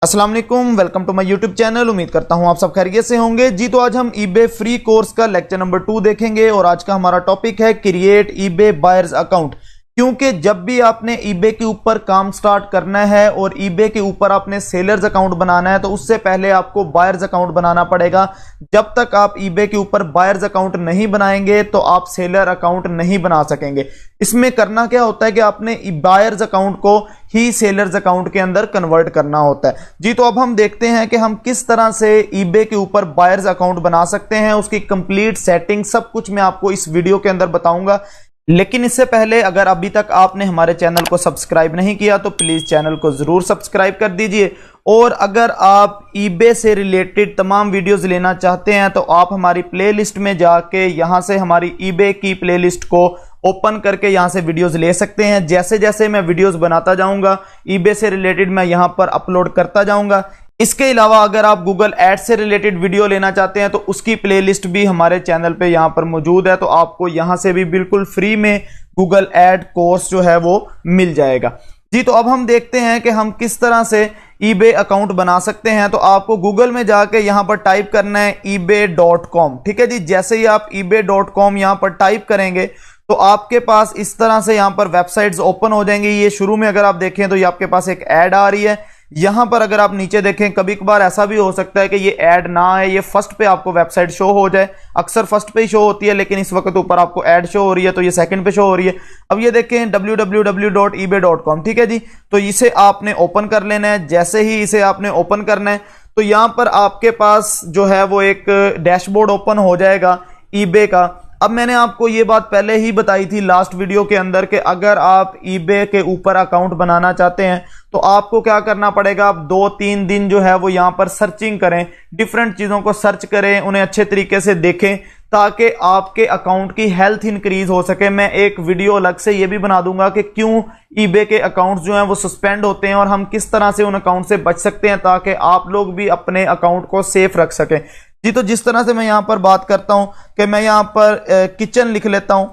अस्सलाम वालेकुम, welcome to my YouTube channel. उम्मीद करता हूं आप सब खैरियत से होंगे जी। तो आज हम ईबे फ्री कोर्स का लेक्चर नंबर 2 देखेंगे और आज का हमारा टॉपिक है क्रिएट ईबे बायर्स अकाउंट। क्योंकि जब भी आपने ईबे के ऊपर काम स्टार्ट करना है और ईबे के ऊपर आपने सेलर्स अकाउंट बनाना है तो उससे पहले आपको बायर्स अकाउंट बनाना पड़ेगा। जब तक आप ईबे के ऊपर बायर्स अकाउंट नहीं बनाएंगे तो आप सेलर अकाउंट नहीं बना सकेंगे। इसमें करना क्या होता है कि आपने बायर्स अकाउंट को ही सेलर्स अकाउंट के अंदर कन्वर्ट करना होता है जी। तो अब हम देखते हैं कि हम किस तरह से ईबे के ऊपर बायर्स अकाउंट बना सकते हैं। उसकी कंप्लीट सेटिंग सब कुछ मैं आपको इस वीडियो के अंदर बताऊंगा। लेकिन इससे पहले अगर अभी तक आपने हमारे चैनल को सब्सक्राइब नहीं किया तो प्लीज चैनल को जरूर सब्सक्राइब कर दीजिए। और अगर आप ईबे से रिलेटेड तमाम वीडियोस लेना चाहते हैं तो आप हमारी प्लेलिस्ट में जाके यहां से हमारी ईबे की प्लेलिस्ट को ओपन करके यहां से वीडियोस ले सकते हैं। जैसे जैसे मैं वीडियोस बनाता जाऊंगा ईबे से रिलेटेड मैं यहां पर अपलोड करता जाऊंगा। इसके अलावा अगर आप गूगल एड से रिलेटेड वीडियो लेना चाहते हैं तो उसकी प्लेलिस्ट भी हमारे चैनल पे यहां पर मौजूद है। तो आपको यहां से भी बिल्कुल फ्री में गूगल एड कोर्स जो है वो मिल जाएगा जी। तो अब हम देखते हैं कि हम किस तरह से ईबे अकाउंट बना सकते हैं। तो आपको गूगल में जाके यहां पर टाइप करना है ebay.com। ठीक है जी। जैसे ही आप ebay.com यहां पर टाइप करेंगे तो आपके पास इस तरह से यहां पर वेबसाइट्स ओपन हो जाएंगी। ये शुरू में अगर आप देखें तो ये आपके पास एक ऐड आ रही है। यहां पर अगर आप नीचे देखें कभी कभार ऐसा भी हो सकता है कि ये ऐड ना आए, ये फर्स्ट पे आपको वेबसाइट शो हो जाए। अक्सर फर्स्ट पे ही शो होती है लेकिन इस वक्त ऊपर आपको ऐड शो हो रही है तो ये सेकंड पे शो हो रही है। अब ये देखें www.ebay.com। ठीक है जी। तो इसे आपने ओपन कर लेना है। जैसे ही इसे आपने ओपन करना है तो यहां पर आपके पास जो है वो एक डैशबोर्ड ओपन हो जाएगा ईबे का। अब मैंने आपको ये बात पहले ही बताई थी लास्ट वीडियो के अंदर कि अगर आप ईबे के ऊपर अकाउंट बनाना चाहते हैं तो आपको क्या करना पड़ेगा, आप 2-3 दिन जो है वो यहां पर सर्चिंग करें, डिफरेंट चीजों को सर्च करें, उन्हें अच्छे तरीके से देखें ताकि आपके अकाउंट की हेल्थ इंक्रीज हो सके। मैं एक वीडियो अलग से ये भी बना दूंगा कि क्यों ईबे के अकाउंट्स जो हैं वो सस्पेंड होते हैं और हम किस तरह से उन अकाउंट से बच सकते हैं ताकि आप लोग भी अपने अकाउंट को सेफ रख सकें जी। तो जिस तरह से मैं यहां पर बात करता हूं कि मैं यहां पर किचन लिख लेता हूं।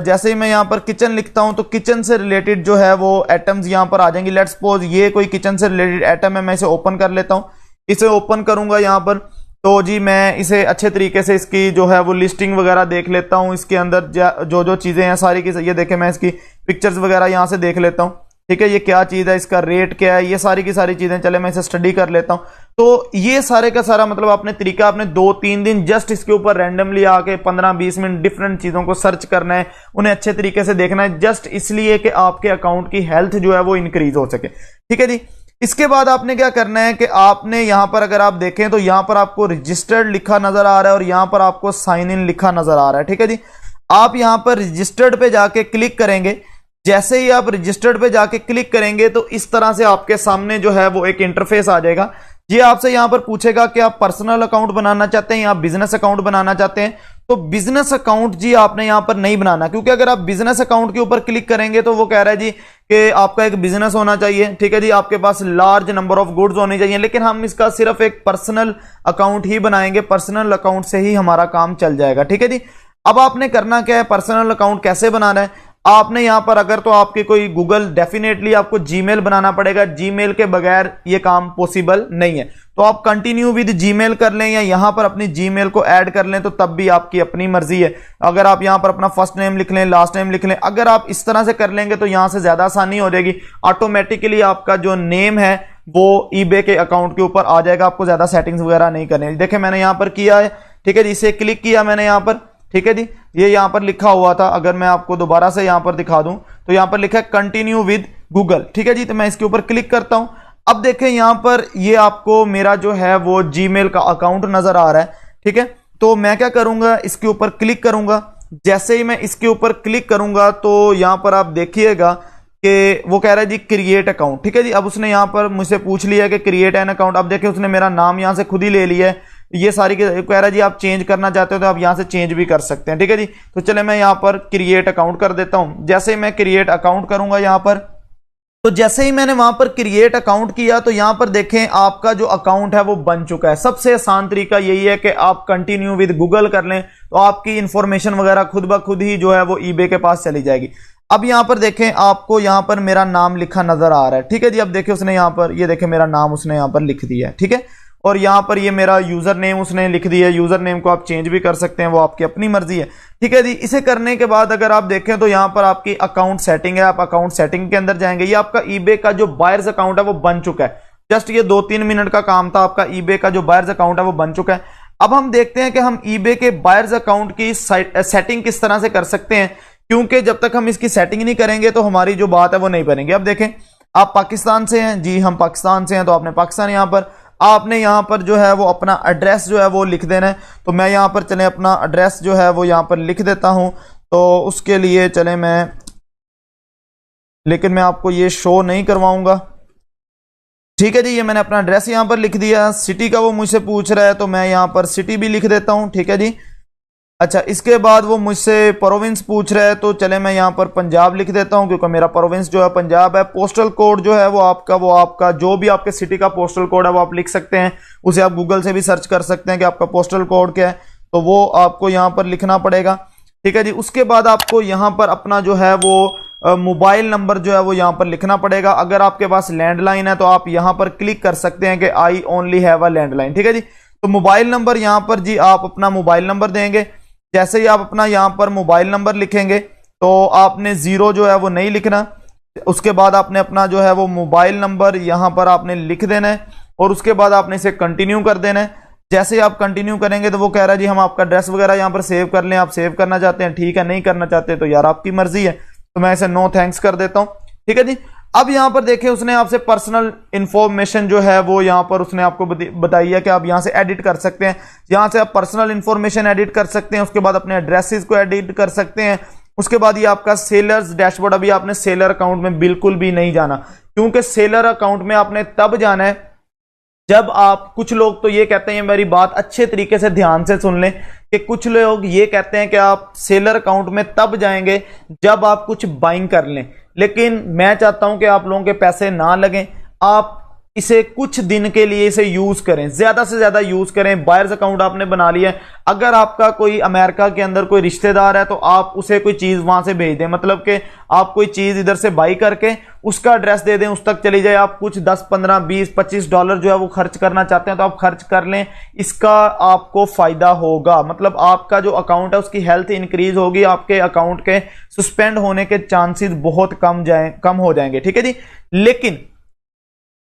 जैसे ही मैं यहां पर किचन लिखता हूं तो किचन से रिलेटेड जो है वो आइटम्स यहां पर आ जाएंगी। लेट्स सपोज ये कोई किचन से रिलेटेड आइटम है, मैं इसे ओपन कर लेता हूं। इसे ओपन करूंगा यहां पर तो जी मैं इसे अच्छे तरीके से इसकी जो है वो लिस्टिंग वगैरह देख लेता हूं। इसके अंदर जो जो चीजें हैं सारी की ये देखें, मैं इसकी पिक्चर्स वगैरह यहां से देख लेता हूं। ठीक है, ये क्या चीज है, इसका रेट क्या है, ये सारी की सारी चीजें, चले मैं इसे स्टडी कर लेता हूं। तो ये सारे का सारा मतलब आपने तरीका आपने 2-3 दिन जस्ट इसके ऊपर रैंडमली आके 15-20 मिनट डिफरेंट चीजों को सर्च करना है, उन्हें अच्छे तरीके से देखना है, जस्ट इसलिए कि आपके अकाउंट की हेल्थ जो है वो इंक्रीज हो सके। ठीक है जी। इसके बाद आपने क्या करना है कि आपने यहां पर अगर आप देखें तो यहां पर आपको रजिस्टर्ड लिखा नजर आ रहा है और यहां पर आपको साइन इन लिखा नजर आ रहा है। ठीक है जी। आप यहां पर रजिस्टर्ड पे जाके क्लिक करेंगे। जैसे ही आप रजिस्टर्ड पे जाके क्लिक करेंगे तो इस तरह से आपके सामने जो है वो एक इंटरफेस आ जाएगा। ये आपसे यहां पर पूछेगा कि आप पर्सनल अकाउंट बनाना चाहते हैं या बिजनेस अकाउंट बनाना चाहते हैं। तो बिजनेस अकाउंट जी आपने यहां पर नहीं बनाना, क्योंकि अगर आप बिजनेस अकाउंट के ऊपर क्लिक करेंगे तो वो कह रहा है जी कि आपका एक बिजनेस होना चाहिए। ठीक है जी। आपके पास लार्ज नंबर ऑफ गुड्स होने चाहिए, लेकिन हम इसका सिर्फ एक पर्सनल अकाउंट ही बनाएंगे। पर्सनल अकाउंट से ही हमारा काम चल जाएगा। ठीक है जी। अब आपने करना क्या है, पर्सनल अकाउंट कैसे बनाना है, आपने यहां पर अगर तो आपके कोई गूगल डेफिनेटली आपको जीमेल बनाना पड़ेगा। जीमेल के बगैर ये काम पॉसिबल नहीं है। तो आप कंटिन्यू विद जीमेल कर लें या यहां पर अपनी जीमेल को ऐड कर लें तो तब भी आपकी अपनी मर्जी है। अगर आप यहां पर अपना फर्स्ट नेम लिख लें, लास्ट नेम लिख लें, अगर आप इस तरह से कर लेंगे तो यहां से ज्यादा आसानी हो जाएगी। ऑटोमेटिकली आपका जो नेम है वो ईबे के अकाउंट के ऊपर आ जाएगा। आपको ज्यादा सेटिंग्स वगैरह नहीं करनी। देखिए मैंने यहां पर किया है। ठीक है जी। इसे क्लिक किया मैंने यहां पर। ठीक है जी। ये यहां पर लिखा हुआ था, अगर मैं आपको दोबारा से यहां पर दिखा दूं तो यहां पर लिखा है कंटिन्यू विद गूगल। ठीक है जी। तो मैं इसके ऊपर क्लिक करता हूं। अब देखें यहां पर ये आपको मेरा जो है वो जीमेल का अकाउंट नजर आ रहा है। ठीक है। तो मैं क्या करूंगा, इसके ऊपर क्लिक करूंगा। जैसे ही मैं इसके ऊपर क्लिक करूंगा तो यहां पर आप देखिएगा कि वो कह रहा है जी क्रिएट अकाउंट। ठीक है जी। अब उसने यहां पर मुझसे पूछ लिया कि क्रिएट एन अकाउंट। अब देखिए उसने मेरा नाम यहां से खुद ही ले लिया है। ये सारी कह रहा है जी आप चेंज करना चाहते हो तो आप यहां से चेंज भी कर सकते हैं। ठीक है जी। तो चले मैं यहां पर क्रिएट अकाउंट कर देता हूं। जैसे ही मैं क्रिएट अकाउंट करूंगा यहां पर, तो जैसे ही मैंने वहां पर क्रिएट अकाउंट किया तो यहां पर देखें आपका जो अकाउंट है वो बन चुका है। सबसे आसान तरीका यही है कि आप कंटिन्यू विद गूगल कर लें तो आपकी इंफॉर्मेशन वगैरह खुद ब खुद ही जो है वो ईबे के पास चली जाएगी। अब यहां पर देखें, आपको यहां पर मेरा नाम लिखा नजर आ रहा है, ठीक है जी। अब देखें उसने यहां पर, ये देखें मेरा नाम उसने यहां पर लिख दिया है, ठीक है। और यहां पर ये मेरा यूजर नेम उसने लिख दिया है। यूजर नेम को आप चेंज भी कर सकते हैं, वो आपकी अपनी मर्जी है, ठीक है जी। इसे करने के बाद अगर आप देखें तो यहां पर आपकी अकाउंट सेटिंग है, आप अकाउंट सेटिंग के अंदर जाएंगे। ये आपका ईबे का जो बायर्स अकाउंट है वो बन चुका है। जस्ट ये 2-3 मिनट का काम था, आपका ईबे का जो बायर्स अकाउंट है वो बन चुका है। अब हम देखते हैं कि हम ईबे के बायर्स अकाउंट की सेटिंग किस तरह से कर सकते हैं, क्योंकि जब तक हम इसकी सेटिंग नहीं करेंगे तो हमारी जो बात है वो नहीं बनेगी। अब देखें, आप पाकिस्तान से हैं जी, हम पाकिस्तान से हैं, तो आपने पाकिस्तान यहां पर, आपने यहां पर जो है वो अपना एड्रेस जो है वो लिख देना है। तो मैं यहां पर चले अपना एड्रेस जो है वो यहां पर लिख देता हूं। तो उसके लिए चले मैं, लेकिन मैं आपको ये शो नहीं करवाऊंगा, ठीक है जी। ये मैंने अपना एड्रेस यहां पर लिख दिया। सिटी का वो मुझसे पूछ रहा है तो मैं यहां पर सिटी भी लिख देता हूं, ठीक है जी। अच्छा, इसके बाद वो मुझसे प्रोविंस पूछ रहा है, तो चले मैं यहां पर पंजाब लिख देता हूं, क्योंकि मेरा प्रोविंस जो है पंजाब है। पोस्टल कोड जो है वो आपका जो भी आपके सिटी का पोस्टल कोड है वो आप लिख सकते हैं। उसे आप गूगल से भी सर्च कर सकते हैं कि आपका पोस्टल कोड क्या है, तो वो आपको यहां पर लिखना पड़ेगा, ठीक है जी। उसके बाद आपको यहां पर अपना जो है वो मोबाइल नंबर जो है वो यहां पर लिखना पड़ेगा। अगर आपके पास लैंडलाइन है तो आप यहां पर क्लिक कर सकते हैं कि I only have a landline, ठीक है जी। तो मोबाइल नंबर यहां पर जी आप अपना मोबाइल नंबर देंगे। जैसे ही आप अपना यहां पर मोबाइल नंबर लिखेंगे तो आपने 0 जो है वो नहीं लिखना। उसके बाद आपने अपना जो है वो मोबाइल नंबर यहां पर आपने लिख देना है, और उसके बाद आपने इसे कंटिन्यू कर देना है। जैसे ही आप कंटिन्यू करेंगे तो वो कह रहा है जी हम आपका एड्रेस वगैरह यहां पर सेव कर लें। आप सेव करना चाहते हैं, ठीक है, नहीं करना चाहते तो यार आपकी मर्जी है, तो मैं इसे नो थैंक्स कर देता हूं, ठीक है जी। अब यहां पर देखें, उसने आपसे पर्सनल इंफॉर्मेशन जो है वो यहां पर उसने आपको बताई है कि आप यहां से एडिट कर सकते हैं। यहां से आप पर्सनल इंफॉर्मेशन एडिट कर सकते हैं, उसके बाद अपने एड्रेसेस को एडिट कर सकते हैं। उसके बाद ये आपका सेलर्स डैशबोर्ड, अभी आपने सेलर अकाउंट में बिल्कुल भी नहीं जाना, क्योंकि सेलर अकाउंट में आपने तब जाना है जब आप, कुछ लोग तो ये कहते हैं, मेरी बात अच्छे तरीके से ध्यान से सुन लें, कि कुछ लोग ये कहते हैं कि आप सेलर अकाउंट में तब जाएंगे जब आप कुछ बाइंग कर लें, लेकिन मैं चाहता हूं कि आप लोगों के पैसे ना लगें। आप इसे कुछ दिन के लिए इसे यूज करें, ज्यादा से ज्यादा यूज करें। बायर्स अकाउंट आपने बना लिया है, अगर आपका कोई अमेरिका के अंदर कोई रिश्तेदार है तो आप उसे कोई चीज वहां से भेज दें, मतलब कि आप कोई चीज इधर से बाई करके उसका एड्रेस दे दें, उस तक चली जाए। आप कुछ 10, 15, 20, 25 डॉलर जो है वो खर्च करना चाहते हैं तो आप खर्च कर लें, इसका आपको फायदा होगा। मतलब आपका जो अकाउंट है उसकी हेल्थ इंक्रीज होगी, आपके अकाउंट के सस्पेंड होने के चांसेस बहुत कम हो जाएंगे, ठीक है जी। लेकिन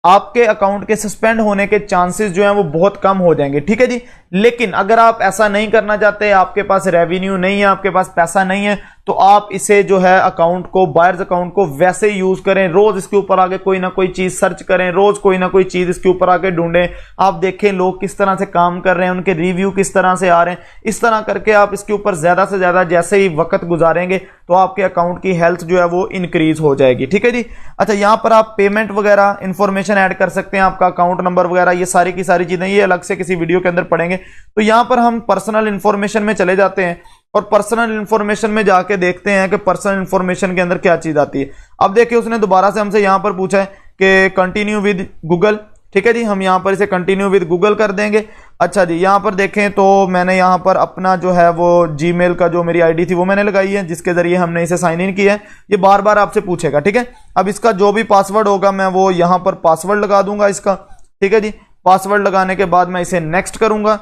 आपके अकाउंट के सस्पेंड होने के चांसेस जो हैं वो बहुत कम हो जाएंगे, ठीक है जी। लेकिन अगर आप ऐसा नहीं करना चाहते, आपके पास रेवेन्यू नहीं है, आपके पास पैसा नहीं है, तो आप इसे जो है अकाउंट को, बायर्स अकाउंट को वैसे ही यूज करें। रोज इसके ऊपर आके कोई ना कोई चीज सर्च करें, रोज कोई ना कोई चीज इसके ऊपर आके ढूंढें। आप देखें लोग किस तरह से काम कर रहे हैं, उनके रिव्यू किस तरह से आ रहे हैं। इस तरह करके आप इसके ऊपर ज्यादा से ज्यादा जैसे ही वक्त गुजारेंगे तो आपके अकाउंट की हेल्थ जो है वो इंक्रीज हो जाएगी, ठीक है जी। अच्छा, यहां पर आप पेमेंट वगैरह इंफॉर्मेशन ऐड कर सकते हैं, आपका अकाउंट नंबर वगैरह, ये सारी की सारी चीजें ये अलग से किसी वीडियो के अंदर पढ़ेंगे। तो यहां पर हम पर्सनल इंफॉर्मेशन में चले जाते हैं और पर्सनल इंफॉर्मेशन में जाके देखते हैं कि पर्सनल इंफॉर्मेशन के अंदर क्या चीज आती है। अब देखिए उसने दोबारा से हमसे यहां पर पूछा है कि कंटिन्यू विद गूगल, ठीक है जी। हम यहां पर इसे कंटिन्यू विद गूगल कर देंगे। अच्छा जी, यहां पर देखें तो मैंने यहां पर अपना जो है वो जीमेल का जो मेरी आईडी थी वो मैंने लगाई है, जिसके जरिए हमने इसे साइन इन किया है। ये बार बार आपसे पूछेगा, ठीक है। अब इसका जो भी पासवर्ड होगा मैं वो यहां पर पासवर्ड लगा दूंगा इसका, ठीक है जी। पासवर्ड लगाने के बाद मैं इसे नेक्स्ट करूंगा।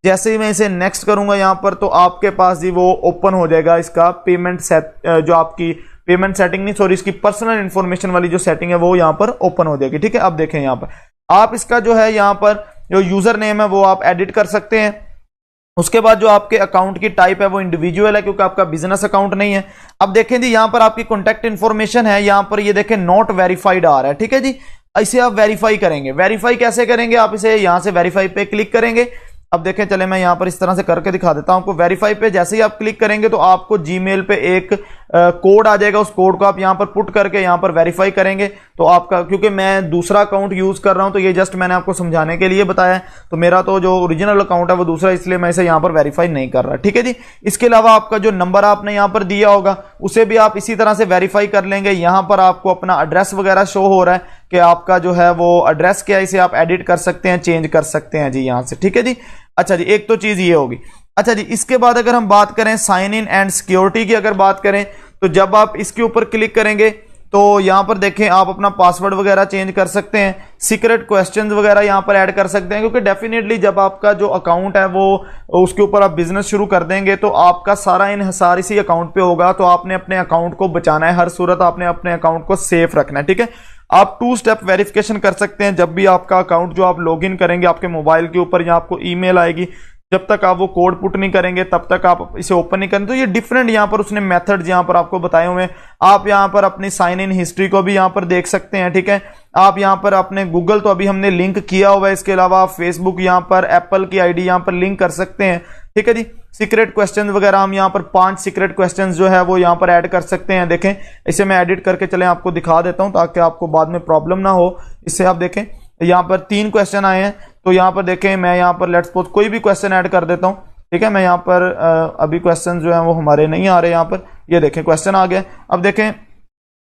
जैसे ही मैं इसे नेक्स्ट करूंगा यहां पर, तो आपके पास जी वो ओपन हो जाएगा इसका पेमेंट जो आपकी पेमेंट सेटिंग नहीं, सॉरी, इसकी पर्सनल इंफॉर्मेशन वाली जो सेटिंग है वो यहां पर ओपन हो जाएगी, ठीक है। अब देखें यहां पर आप इसका जो है यहां पर जो यूजर नेम है वो आप एडिट कर सकते हैं। उसके बाद जो आपके अकाउंट की टाइप है वो इंडिविजुअल है, क्योंकि आपका बिजनेस अकाउंट नहीं है। अब देखें जी यहां पर आपकी कॉन्टैक्ट इंफॉर्मेशन है, यहां पर ये देखें नॉट वेरीफाइड आ रहा है, ठीक है जी। इसे आप वेरीफाई करेंगे। वेरीफाई कैसे करेंगे, आप इसे यहां से वेरीफाई पे क्लिक करेंगे। अब देखें, चले मैं यहां पर इस तरह से करके दिखा देता हूं आपको। वेरीफाई पे जैसे ही आप क्लिक करेंगे तो आपको जीमेल पे एक कोड आ जाएगा, उस कोड को आप यहां पर पुट करके यहां पर वेरीफाई करेंगे तो आपका, क्योंकि मैं दूसरा अकाउंट यूज कर रहा हूं तो ये जस्ट मैंने आपको समझाने के लिए बताया है, तो मेरा तो जो ओरिजिनल अकाउंट है वो दूसरा, इसलिए मैं इसे यहां पर वेरीफाई नहीं कर रहा, ठीक है जी। इसके अलावा आपका जो नंबर आपने यहां पर दिया होगा उसे भी आप इसी तरह से वेरीफाई कर लेंगे। यहां पर आपको अपना एड्रेस वगैरह शो हो रहा है कि आपका जो है वो एड्रेस क्या है, इसे आप एडिट कर सकते हैं, चेंज कर सकते हैं जी यहां से, ठीक है जी। अच्छा जी, एक तो चीज ये होगी। अच्छा जी, इसके बाद अगर हम बात करें साइन इन एंड सिक्योरिटी की, अगर बात करें तो जब आप इसके ऊपर क्लिक करेंगे तो यहां पर देखें आप अपना पासवर्ड वगैरह चेंज कर सकते हैं, सीक्रेट क्वेश्चंस वगैरह यहां पर ऐड कर सकते हैं, क्योंकि डेफिनेटली जब आपका जो अकाउंट है वो उसके ऊपर आप बिजनेस शुरू कर देंगे तो आपका सारा इन्हिसार इसी अकाउंट पे होगा। तो आपने अपने अकाउंट को बचाना है, हर सूरत आपने अपने अकाउंट को सेफ रखना है, ठीक है। आप 2 स्टेप वेरिफिकेशन कर सकते हैं। जब भी आपका अकाउंट जो आप लॉगिन करेंगे आपके मोबाइल के ऊपर या आपको ईमेल आएगी, जब तक आप वो कोड पुट नहीं करेंगे तब तक आप इसे ओपन नहीं करेंगे। तो ये डिफरेंट यहाँ पर उसने मेथड्स यहाँ पर आपको बताए हुए हैं। आप यहाँ पर अपनी साइन इन हिस्ट्री को भी यहाँ पर देख सकते हैं, ठीक है। आप यहाँ पर अपने गूगल तो अभी हमने लिंक किया हुआ है, इसके अलावा आप फेसबुक यहाँ पर एप्पल की आईडी यहाँ पर लिंक कर सकते हैं, ठीक है जी। सीक्रेट क्वेश्चंस वगैरह हम यहाँ पर 5 सीक्रेट क्वेश्चंस जो है वो यहाँ पर ऐड कर सकते हैं। देखें इसे मैं एडिट करके चलें आपको दिखा देता हूँ ताकि आपको बाद में प्रॉब्लम ना हो। इससे आप देखें यहाँ पर 3 क्वेश्चन आए हैं, तो यहाँ पर देखें मैं यहाँ पर लेट्स सपोज कोई भी क्वेश्चन ऐड कर देता हूँ, ठीक है। मैं यहाँ पर अभी क्वेश्चन जो है वो हमारे नहीं आ रहे, यहाँ पर ये देखें क्वेश्चन आ गया। अब देखें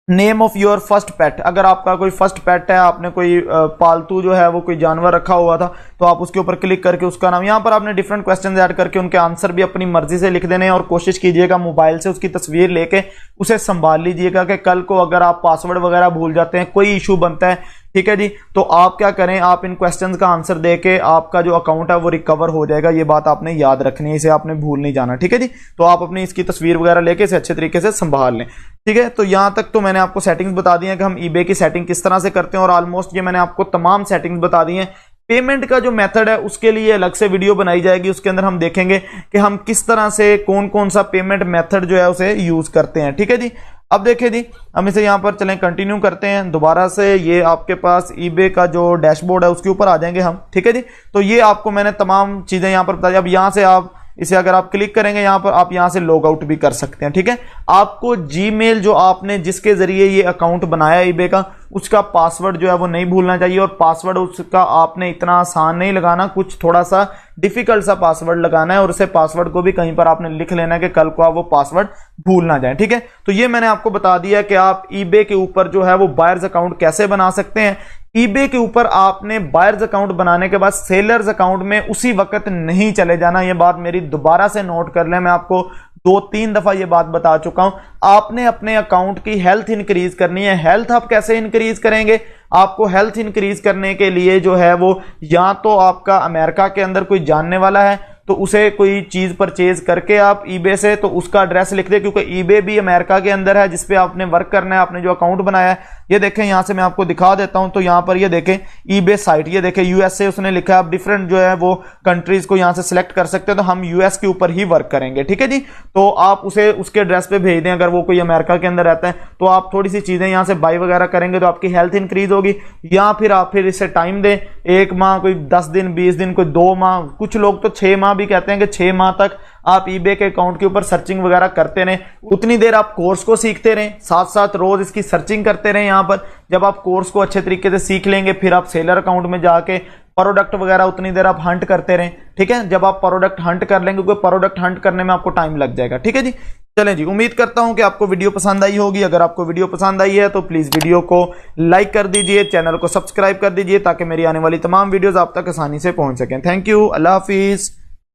नेम ऑफ योर फर्स्ट पेट, अगर आपका कोई फर्स्ट पेट है, आपने कोई पालतू जो है वो कोई जानवर रखा हुआ था, तो आप उसके ऊपर क्लिक करके उसका नाम, यहाँ पर आपने डिफरेंट क्वेश्चंस ऐड करके उनके आंसर भी अपनी मर्जी से लिख देने हैं। और कोशिश कीजिएगा मोबाइल से उसकी तस्वीर लेके उसे संभाल लीजिएगा कि कल को अगर आप पासवर्ड वगैरह भूल जाते हैं, कोई इशू बनता है, ठीक है जी, तो आप क्या करें, आप इन क्वेश्चंस का आंसर देके आपका जो अकाउंट है वो रिकवर हो जाएगा। ये बात आपने याद रखनी है, इसे आपने भूल नहीं जाना, ठीक है जी। तो आप अपनी इसकी तस्वीर वगैरह लेके इसे अच्छे तरीके से संभाल लें, ठीक है। तो यहां तक तो मैंने आपको सेटिंग्स बता दी है कि हम ईबे की सेटिंग किस तरह से करते हैं, और ऑलमोस्ट ये मैंने आपको तमाम सेटिंग्स बता दी हैं। पेमेंट का जो मेथड है उसके लिए अलग से वीडियो बनाई जाएगी, उसके अंदर हम देखेंगे कि हम किस तरह से कौन कौन सा पेमेंट मेथड जो है उसे यूज करते हैं, ठीक है जी। अब देखिए जी, हम इसे यहां पर चलें कंटिन्यू करते हैं दोबारा से। ये आपके पास ईबे का जो डैशबोर्ड है उसके ऊपर आ जाएंगे हम, ठीक है जी। तो ये आपको मैंने तमाम चीजें यहां पर बता दी। अब यहां से आप इसे अगर आप क्लिक करेंगे यहां पर, आप यहां से लॉग आउट भी कर सकते हैं, ठीक है। आपको जीमेल जो आपने जिसके जरिए ये अकाउंट बनाया ईबे का, उसका पासवर्ड जो है वो नहीं भूलना चाहिए। और पासवर्ड उसका आपने इतना आसान नहीं लगाना, कुछ थोड़ा सा डिफिकल्ट सा पासवर्ड लगाना है, और उसे पासवर्ड को भी कहीं पर आपने लिख लेना है कि कल को आप वो पासवर्ड भूल ना जाए, ठीक है। तो ये मैंने आपको बता दिया कि आप ईबे के ऊपर जो है वो बायर्स अकाउंट कैसे बना सकते हैं। ईबे के ऊपर आपने बायर्स अकाउंट बनाने के बाद सेलर्स अकाउंट में उसी वक्त नहीं चले जाना। ये बात मेरी दोबारा से नोट कर लें, मैं आपको 2-3 दफा ये बात बता चुका हूं। आपने अपने अकाउंट की हेल्थ इंक्रीज करनी है। हेल्थ आप कैसे इंक्रीज करेंगे? आपको हेल्थ इंक्रीज करने के लिए जो है वो, या तो आपका अमेरिका के अंदर कोई जानने वाला है तो उसे कोई चीज परचेज करके आप ईबे से, तो उसका एड्रेस लिख दे, क्योंकि ईबे भी अमेरिका के अंदर है जिसपे आपने वर्क करना है, आपने जो अकाउंट बनाया है। ये देखें, यहां से मैं आपको दिखा देता हूं, तो यहां पर ये देखें ईबे साइट, ये देखें यूएसए उसने लिखा है। आप डिफरेंट जो है वो कंट्रीज को यहां से सिलेक्ट कर सकते हैं, तो हम यूएस के ऊपर ही वर्क करेंगे, ठीक है जी। तो आप उसे उसके एड्रेस पे भेज दें, अगर वो कोई अमेरिका के अंदर रहता है तो आप थोड़ी सी चीजें यहां से बाई वगैरह करेंगे तो आपकी हेल्थ इंक्रीज होगी। या फिर आप फिर इसे टाइम दें, 1 माह, कोई 10 दिन, 20 दिन, कोई 2 माह, कुछ लोग तो 6 माह भी कहते हैं कि 6 माह तक आप ईबे के अकाउंट के ऊपर सर्चिंग वगैरह करते रहें। उतनी देर आप कोर्स को सीखते रहें, साथ साथ रोज इसकी सर्चिंग करते रहें। यहां पर जब आप कोर्स को अच्छे तरीके से सीख लेंगे, फिर आप सेलर अकाउंट में जाके प्रोडक्ट वगैरह उतनी देर आप हंट करते रहें, ठीक है। जब आप प्रोडक्ट हंट कर लेंगे, क्योंकि प्रोडक्ट हंट करने में आपको टाइम लग जाएगा, ठीक है जी। चलें जी, उम्मीद करता हूं कि आपको वीडियो पसंद आई होगी। अगर आपको वीडियो पसंद आई है तो प्लीज वीडियो को लाइक कर दीजिए, चैनल को सब्सक्राइब कर दीजिए, ताकि मेरी आने वाली तमाम वीडियोस आप तक आसानी से पहुंच सकें। Thank you, Allah Hafiz.